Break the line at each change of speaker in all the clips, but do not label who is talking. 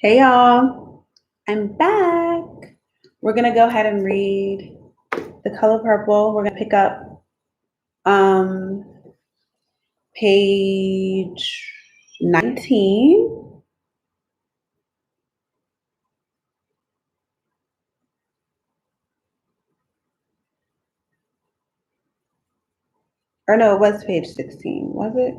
Hey y'all, I'm back. We're gonna go ahead and read The Color Purple. We're gonna pick up um page 19. Or no, it was page 16, was it?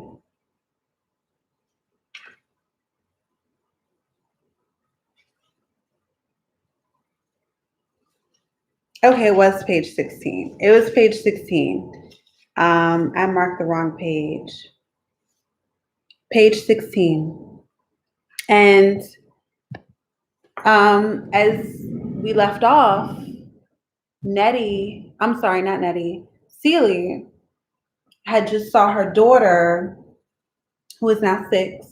Okay, it was page 16. It was page 16. I marked the wrong page. Page 16. And as we left off, not Nettie, Celie had just saw her daughter, who is now 6.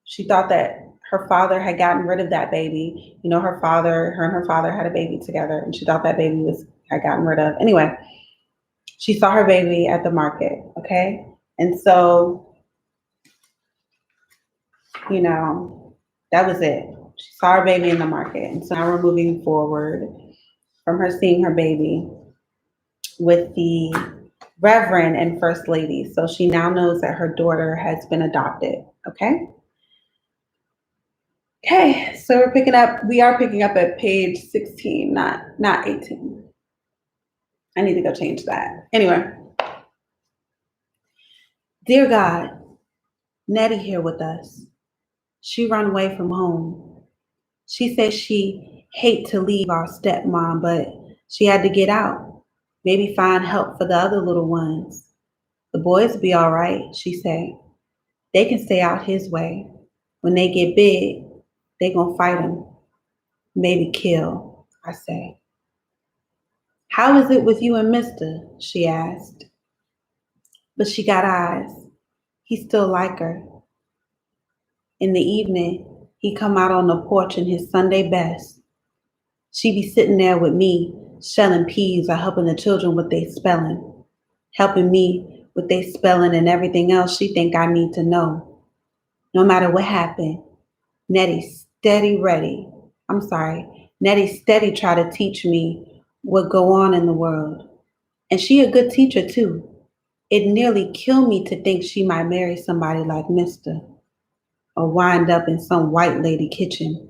She thought that her father had gotten rid of that baby. You know, her and her father had a baby together, and she thought that baby had gotten rid of. Anyway, she saw her baby at the market. Okay, and so that was it. She saw her baby in the market, and so now we're moving forward from her seeing her baby with the Reverend and First Lady. So she now knows that her daughter has been adopted. Okay. Okay, so we are picking up at page 16, not 18. I need to go change that. Anyway, dear God, Nettie here with us. She run away from home. She says she hate to leave our stepmom, but she had to get out. Maybe find help for the other little ones. The boys be all right, she say. They can stay out his way. When they get big, they gonna fight him. Maybe kill, I say. How is it with you and Mister? She asked. But she got eyes. He still like her. In the evening, he come out on the porch in his Sunday best. She be sitting there with me, shelling peas or helping the children with their spelling, helping me with their spelling and everything else she think I need to know. No matter what happened, Nettie steady try to teach me what go on in the world. And she a good teacher too. It nearly killed me to think she might marry somebody like Mister or wind up in some white lady kitchen.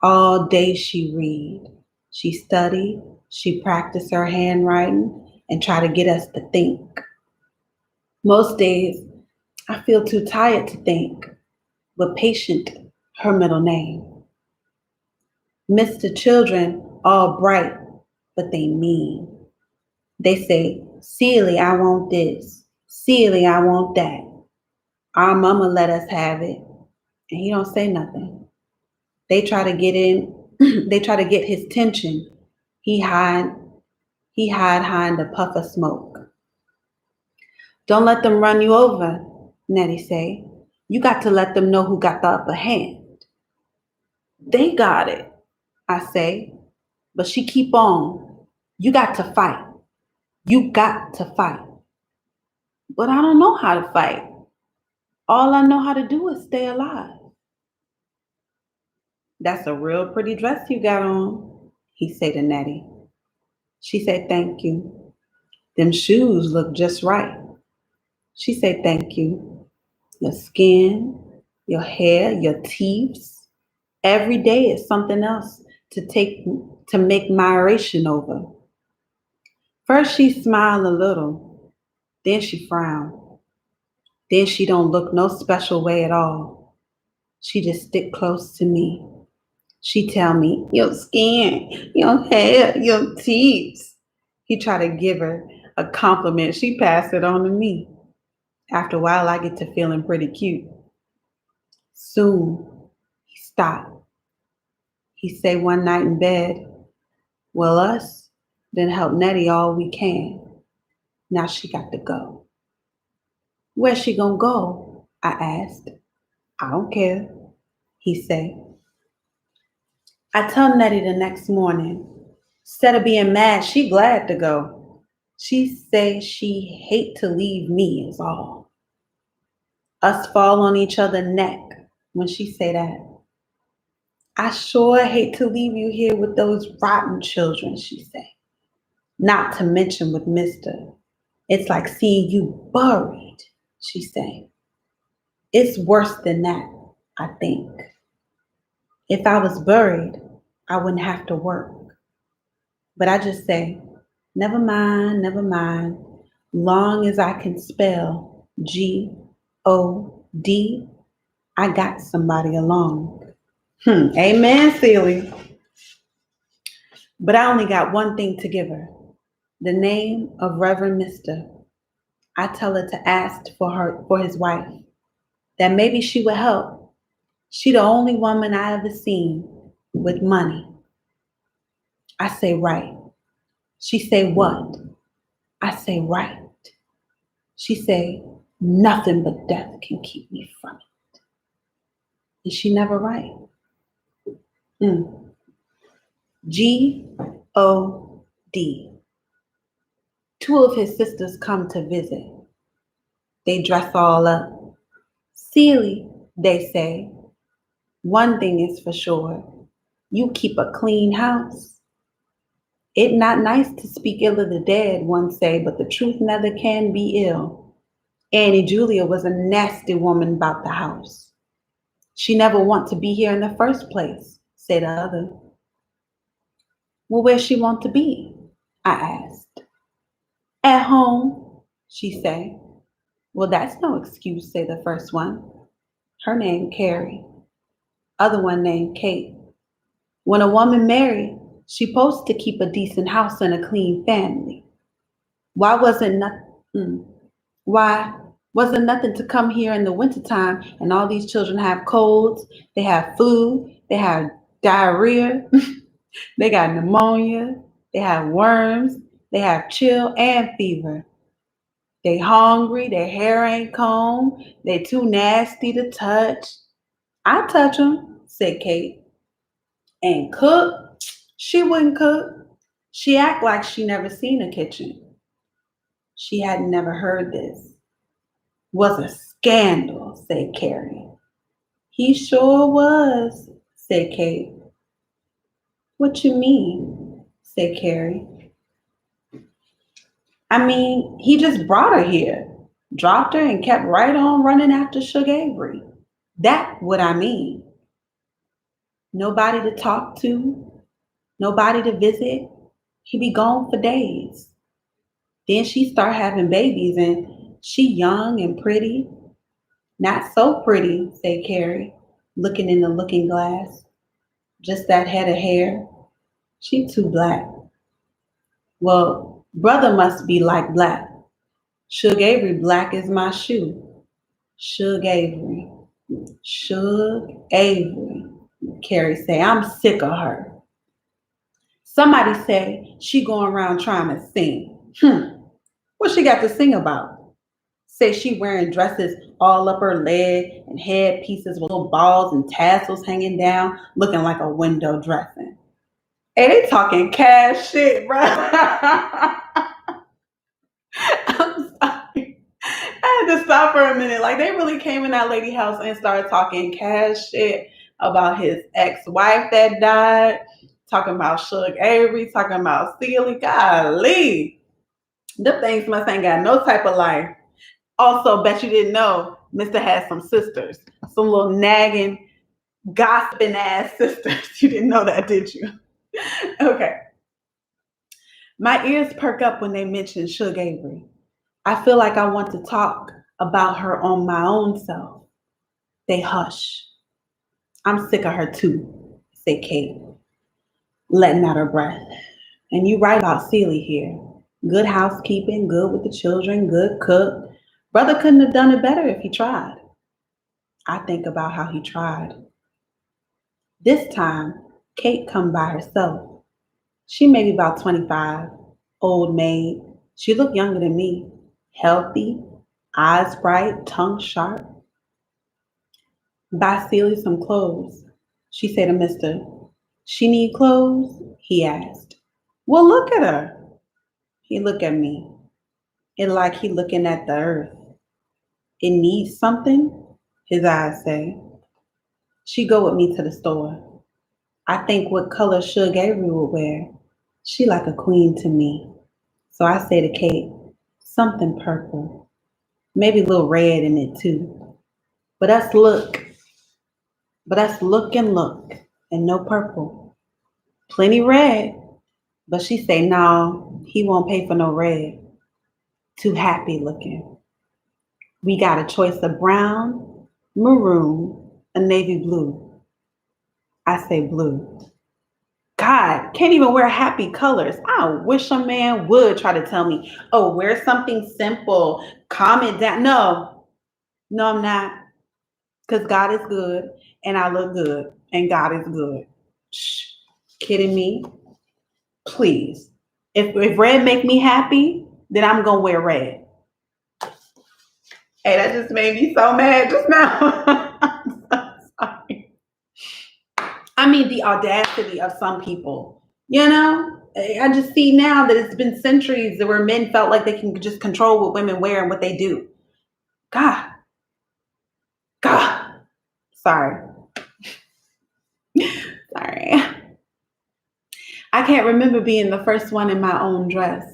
All day she read, she study, she practice her handwriting and try to get us to think. Most days I feel too tired to think, but Patient, her middle name. Mr. Children, all bright, but they mean. They say, Celie, I want this. Celie, I want that. Our mama let us have it, and he don't say nothing. They try to get in, they try to get his tension. He hide, he hide behind a puff of smoke. Don't let them run you over, Nettie say. You got to let them know who got the upper hand. They got it, I say, but she keep on. You got to fight. You got to fight. But I don't know how to fight. All I know how to do is stay alive. That's a real pretty dress you got on, he say to Nettie. She said, thank you. Them shoes look just right. She said, thank you. Your skin, your hair, your teeth. Every day is something else to make admiration over. First she smiled a little, then she frowned. Then she don't look no special way at all. She just stick close to me. She tell me, your skin, your hair, your teeth. He try to give her a compliment. She passed it on to me. After a while, I get to feeling pretty cute. Soon, he stopped. He say one night in bed, well, us then help Nettie all we can. Now she got to go. Where's she gonna go? I asked. I don't care, he say. I tell Nettie the next morning. Instead of being mad, she glad to go. She say she hate to leave me is all. Us fall on each other neck when she say that. I sure hate to leave you here with those rotten children, she said. Not to mention with Mister. It's like seeing you buried, she said. It's worse than that, I think. If I was buried, I wouldn't have to work. But I just say, never mind. Long as I can spell God, I got somebody along. Amen, Celie. But I only got one thing to give her. The name of Reverend Mister. I tell her to ask for his wife. That maybe she would help. She the only woman I ever seen with money. I say right. She say what? I say right. She say nothing but death can keep me from it. And she never right. God. Two of his sisters come to visit. They dress all up. Celie, they say, one thing is for sure. You keep a clean house. It not nice to speak ill of the dead, one say, but the truth never can be ill. Annie Julia was a nasty woman about the house. She never want to be here in the first place, said the other. Well, where she want to be? I asked. At home, she say. Well, that's no excuse, say the first one. Her name Carrie. Other one named Kate. When a woman married, she supposed to keep a decent house and a clean family. Why wasn't nothing? Why wasn't nothing to come here in the wintertime and all these children have colds, they have flu, they have diarrhea, they got pneumonia, they have worms, they have chill and fever. They hungry, their hair ain't combed, they too nasty to touch. I touch them, said Kate. And cook? She wouldn't cook. She act like she never seen a kitchen. She had never heard this. Was a scandal, said Carrie. He sure was, said Kate. What you mean? Said Carrie. I mean, he just brought her here, dropped her and kept right on running after Suge Avery. That what I mean. Nobody to talk to, nobody to visit. He be gone for days. Then she start having babies and she young and pretty. Not so pretty, said Carrie, looking in the looking glass. Just that head of hair. She too black. Well, brother must be like black. Suge Avery black as my shoe. Suge Avery. Suge Avery. Carrie say, I'm sick of her. Somebody say she going around trying to sing. What she got to sing about? Say she wearing dresses all up her leg and head pieces with little balls and tassels hanging down, looking like a window dressing. Hey, they talking cash shit, bro. I'm sorry. I had to stop for a minute. Like they really came in that lady house and started talking cash shit about his ex-wife that died, talking about Suge Avery, talking about Celie. Golly. Them things must ain't got no type of life. Also, bet you didn't know Mr. has some sisters. Some little nagging, gossiping ass sisters. You didn't know that, did you? Okay. My ears perk up when they mention Suge Avery. I feel like I want to talk about her on my own self. They hush. I'm sick of her too, said Kate, letting out her breath. And you right about Celie here. Good housekeeping, good with the children, good cook. Brother couldn't have done it better if he tried. I think about how he tried. This time, Kate come by herself. She may be about 25, old maid. She looked younger than me, healthy, eyes bright, tongue sharp. Buy Celie some clothes, she said to Mister. She need clothes? He asked. Well, look at her. He looked at me. It like he looking at the earth. It needs something? His eyes say. She go with me to the store. I think what color Suge Avery would wear. She like a queen to me. So I say to Kate, something purple. Maybe a little red in it too. But us look and look. And no purple. Plenty red. But she say, no, he won't pay for no red. Too happy looking. We got a choice of brown, maroon, a navy blue. I say blue. God, can't even wear happy colors. I wish a man would try to tell me, oh, wear something simple, calm it down. No, no, I'm not. Because God is good and I look good and God is good. Shh, kidding me? Please. If red make me happy, then I'm going to wear red. Hey, that just made me so mad just now. I'm so sorry. I mean, the audacity of some people, you know? I just see now that it's been centuries where men felt like they can just control what women wear and what they do. God, God. Sorry. Sorry. I can't remember being the first one in my own dress.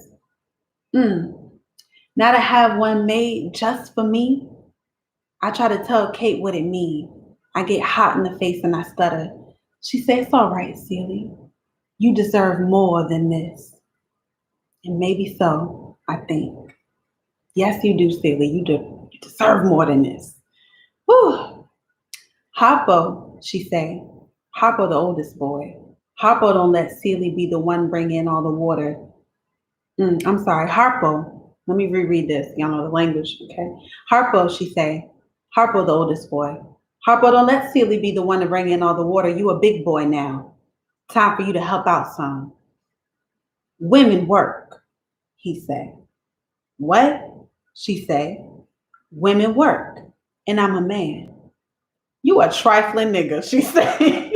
Now to have one made just for me, I try to tell Kate what it means. I get hot in the face and I stutter. She says, it's all right, Celie. You deserve more than this. And maybe so, I think. Yes, you do, Celie. You do. You deserve more than this. Whew. Harpo, she say. Harpo, the oldest boy. Harpo don't let Celie be the one bring in all the water. I'm sorry, Harpo. Let me reread this. Y'all know the language, okay? Harpo, she say. Harpo, the oldest boy. Harpo, don't let Celie be the one to bring in all the water. You a big boy now. Time for you to help out some. Women work, he say. What? She say. Women work, and I'm a man. You a trifling nigga, she say.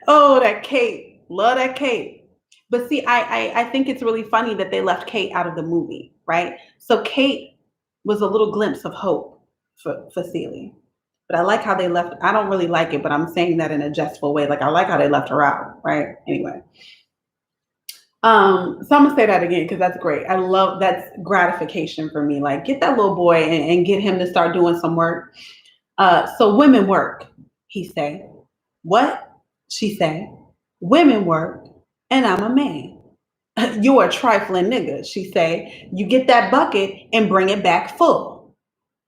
Oh, that Kate. Love that Kate. But see, I think it's really funny that they left Kate out of the movie, right? So Kate was a little glimpse of hope for Celie. But I like how they left. I don't really like it, but I'm saying that in a jestful way. Like I like how they left her out, right? Anyway. So I'm gonna say that again because that's great. I love that's gratification for me. Like get that little boy and get him to start doing some work. So women work, he say. What? She say. Women work, and I'm a man. You're a trifling nigga, she say. You get that bucket and bring it back full.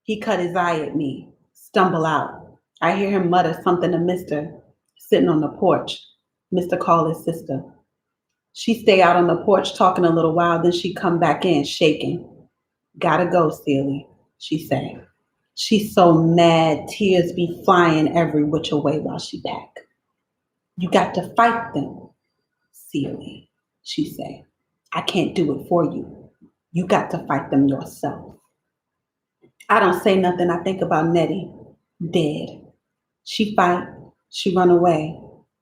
He cut his eye at me, stumble out. I hear him mutter something to Mister, sitting on the porch. Mister call his sister. She stay out on the porch talking a little while, then she come back in shaking. Gotta go, Celie, she say. She's so mad, tears be flying every which way while she pack. You got to fight them, Celie, she say. I can't do it for you. You got to fight them yourself. I don't say nothing. I think about Nettie, dead. She fight, she run away.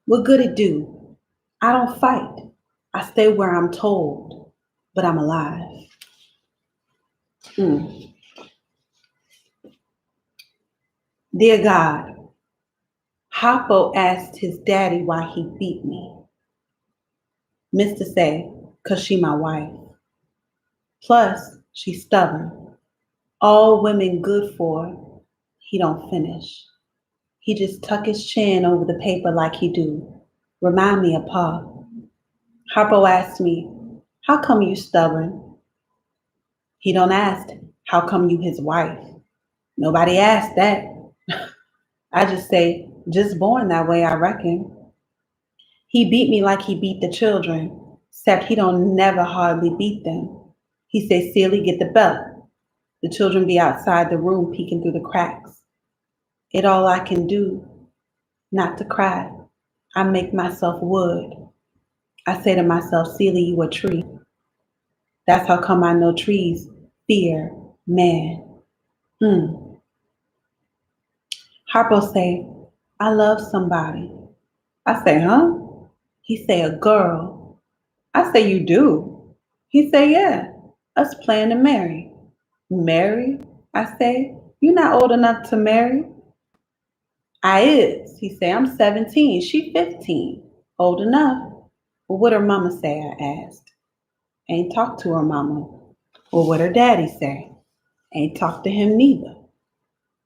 What good it do? I don't fight. I stay where I'm told, but I'm alive. Mm. Dear God, Hoppo asked his daddy why he beat me. Mister say, 'cause she my wife. Plus, she stubborn. All women good for, he don't finish. He just tuck his chin over the paper like he do. Remind me of Pa. Harpo asked me, how come you stubborn? He don't ask, how come you his wife? Nobody asked that. I just say, just born that way, I reckon. He beat me like he beat the children, except he don't never hardly beat them. He say, Celie, get the belt. The children be outside the room peeking through the cracks. It all I can do, not to cry. I make myself wood. I say to myself, Celie, you a tree. That's how come I know trees fear man. Harpo say, I love somebody. I say, huh? He say, a girl. I say, you do? He say, yeah, us plan to marry. Marry? I say, You not old enough to marry. I is. He say, I'm 17. She 15. Old enough. Well, what her mama say, I asked. Ain't talked to her mama. Well, what her daddy say? Ain't talked to him neither.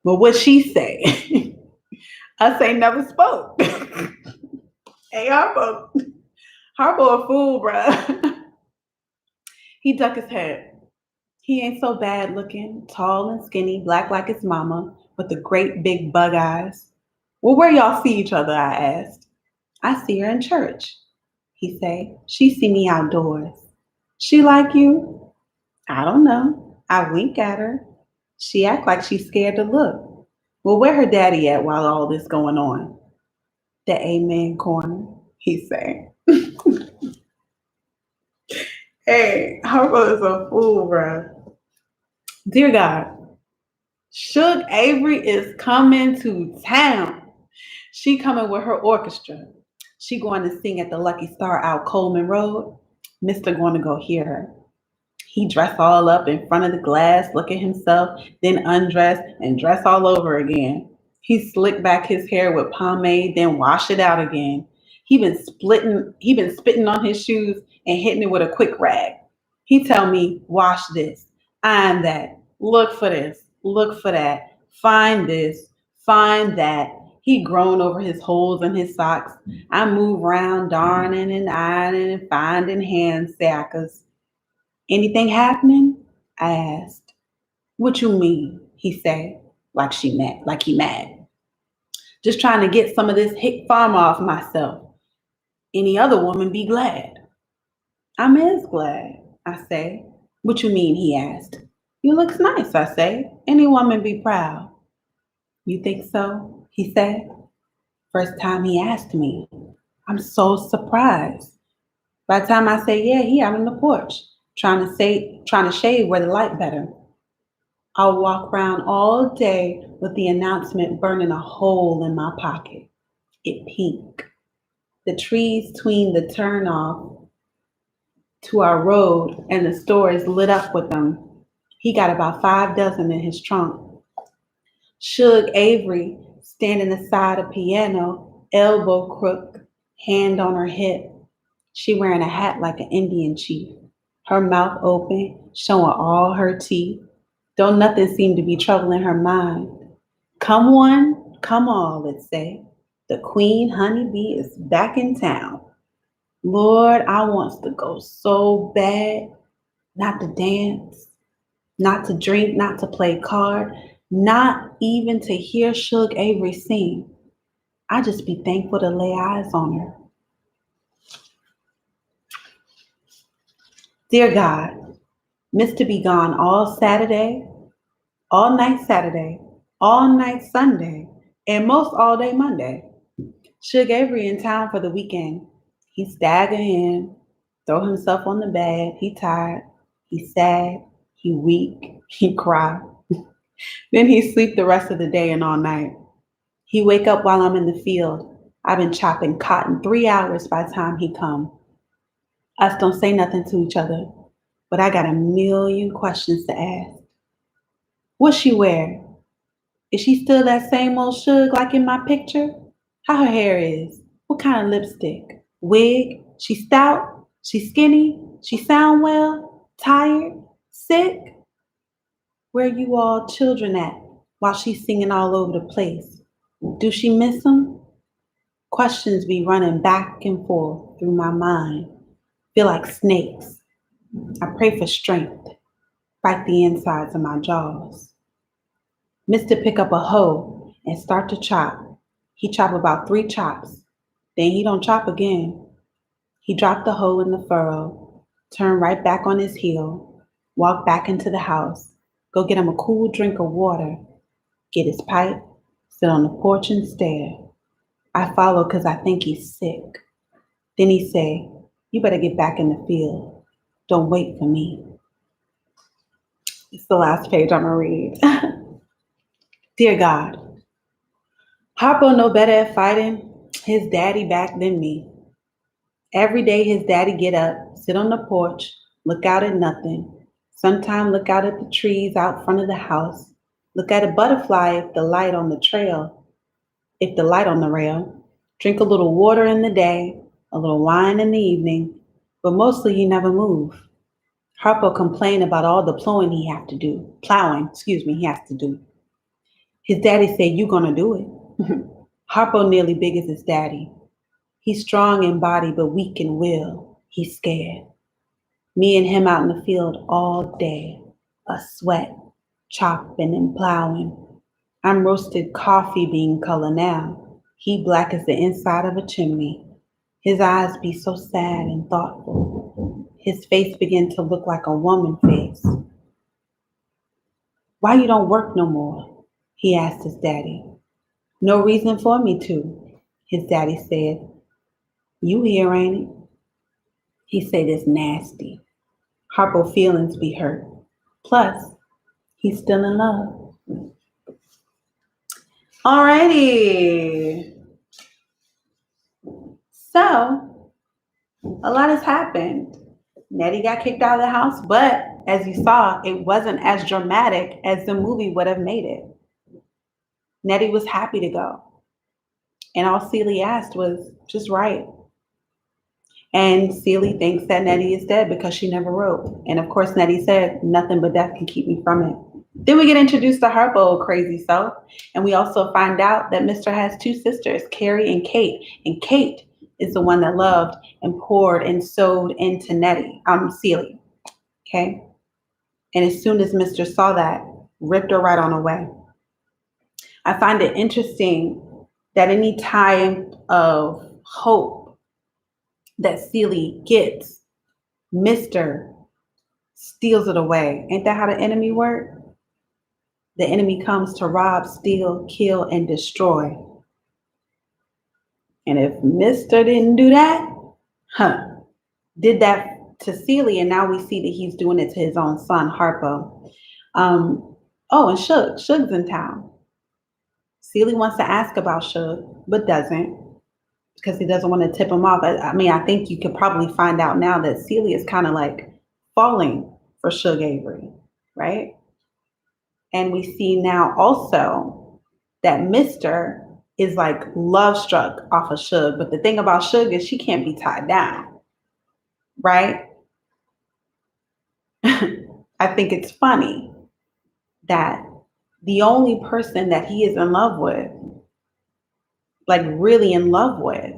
Well, what she say? I say never spoke. Hey, Harpo a fool, bruh. He ducked his head. He ain't so bad looking, tall and skinny, black like his mama, with the great big bug eyes. Well, where y'all see each other, I asked. I see her in church, he say. She see me outdoors. She like you? I don't know. I wink at her. She act like she's scared to look. Well, where her daddy at while all this going on? The amen corner, he say. Hey, Harpo is a fool, bruh. Dear God, Suge Avery is coming to town. She coming with her orchestra. She going to sing at the Lucky Star out Coleman Road. Mister going to go hear her. He dressed all up in front of the glass, look at himself, then undress and dress all over again. He slicked back his hair with pomade, then wash it out again. He been spitting on his shoes and hitting it with a quick rag. He tell me, wash this, iron that, look for this, look for that, find this, find that. He groaned over his holes in his socks. I move around darning and ironing and finding hand sackers. Anything happening? I asked. What you mean? He said, like he mad. Just trying to get some of this hick farm off myself. Any other woman be glad. I'm as glad, I say. What you mean? He asked. You looks nice, I say. Any woman be proud. You think so? He said. First time he asked me. I'm so surprised. By the time I say yeah, he out on the porch, trying to shade where the light better. I'll walk around all day with the announcement burning a hole in my pocket. It pink. The trees between the turnoff to our road and the store is lit up with them. He got about 5 dozen in his trunk. Suge Avery standing aside a piano, elbow crook, hand on her hip. She wearing a hat like an Indian chief. Her mouth open, showing all her teeth. Though nothing seemed to be troubling her mind. Come one, come all, it say. The queen honeybee is back in town. Lord, I wants to go so bad. Not to dance, not to drink, not to play card, not even to hear Suge Avery sing. I just be thankful to lay eyes on her. Dear God, Mr. Be gone all night Saturday, all night Sunday, and most all day Monday. Suge Avery in town for the weekend. He stagger in, throw himself on the bed. He tired, he sad, he weak, he cry. Then he sleep the rest of the day and all night. He wake up while I'm in the field. I've been chopping cotton 3 hours by the time he come. Us don't say nothing to each other, but I got a million questions to ask. What she wear? Is she still that same old Suge like in my picture? How her hair is? What kind of lipstick? Wig? She stout? She skinny? She sound well? Tired? Sick? Where you all children at while she's singing all over the place? Do she miss them? Questions be running back and forth through my mind. Feel like snakes. I pray for strength. Fight the insides of my jaws. Mister pick up a hoe and start to chop. He chop about 3 chops. Then he don't chop again. He dropped the hoe in the furrow, turned right back on his heel, walked back into the house, go get him a cool drink of water, get his pipe, sit on the porch and stare. I follow because I think he's sick. Then he say, you better get back in the field. Don't wait for me. It's the last page I'm gonna read. Dear God, Harpo no better at fighting his daddy back than me. Every day his daddy get up, sit on the porch, look out at nothing. Sometime look out at the trees out front of the house. Look at a butterfly if the light on the rail. Drink a little water in the day, a little wine in the evening, but mostly you never move. Harpo complained about all the plowing he has to do. His daddy said, "You gonna do it." Harpo nearly big as his daddy. He's strong in body but weak in will. He's scared. Me and him out in the field all day, a sweat, chopping and plowing. I'm roasted coffee bean color now. He black as the inside of a chimney. His eyes be so sad and thoughtful. His face begin to look like a woman face. Why you don't work no more? He asked his daddy. No reason for me to, his daddy said. You here, ain't it? He said it's nasty. Harpo feelings be hurt. Plus, he's still in love. Alrighty. So, a lot has happened. Nettie got kicked out of the house, but as you saw, it wasn't as dramatic as the movie would have made it. Nettie was happy to go. And all Celie asked was just write. And Celie thinks that Nettie is dead because she never wrote. And of course, Nettie said, nothing but death can keep me from it. Then we get introduced to Harpo, crazy self. And we also find out that Mr. has two sisters, Carrie and Kate. And Kate is the one that loved and poured and sewed into Celie. Okay? And as soon as Mr. saw that, ripped her right on away. I find it interesting that any time of hope that Celie gets, Mr. steals it away. Ain't that how the enemy works? The enemy comes to rob, steal, kill, and destroy. And if Mr. didn't do that, did that to Celie, and now we see that he's doing it to his own son, Harpo. And Shug's in town. Celie wants to ask about Shug, but doesn't, because he doesn't want to tip him off. I think you could probably find out now that Celie is kind of like falling for Shug Avery, right? And we see now also that Mr. is like love struck off of Shug. But the thing about Shug is she can't be tied down, right? I think it's funny that the only person that he is in love with, like really in love with,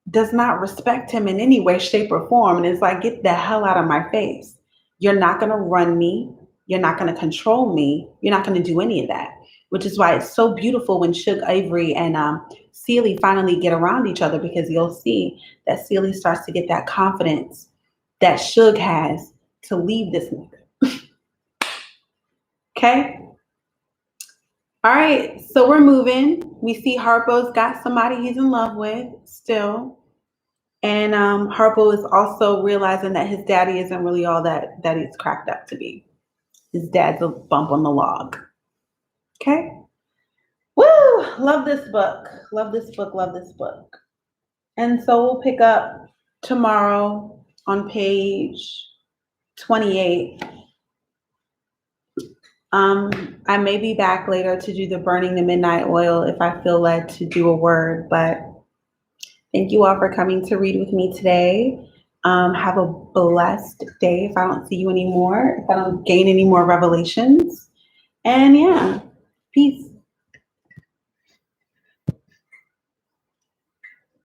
does not respect him in any way, shape, or form. And it's like, get the hell out of my face. You're not going to run me. You're not going to control me. You're not going to do any of that, which is why it's so beautiful when Shug Avery and Celie finally get around each other, because you'll see that Celie starts to get that confidence that Shug has to leave this nigga. Okay? All right, so we're moving. We see Harpo's got somebody he's in love with still. And Harpo is also realizing that his daddy isn't really all that he's cracked up to be. His dad's a bump on the log. Okay? Woo! Love this book. Love this book. Love this book. And so we'll pick up tomorrow on page 28. I may be back later to do the Burning the Midnight Oil if I feel led to do a word, but thank you all for coming to read with me today. Have a blessed day if I don't see you anymore, if I don't gain any more revelations. And yeah, peace.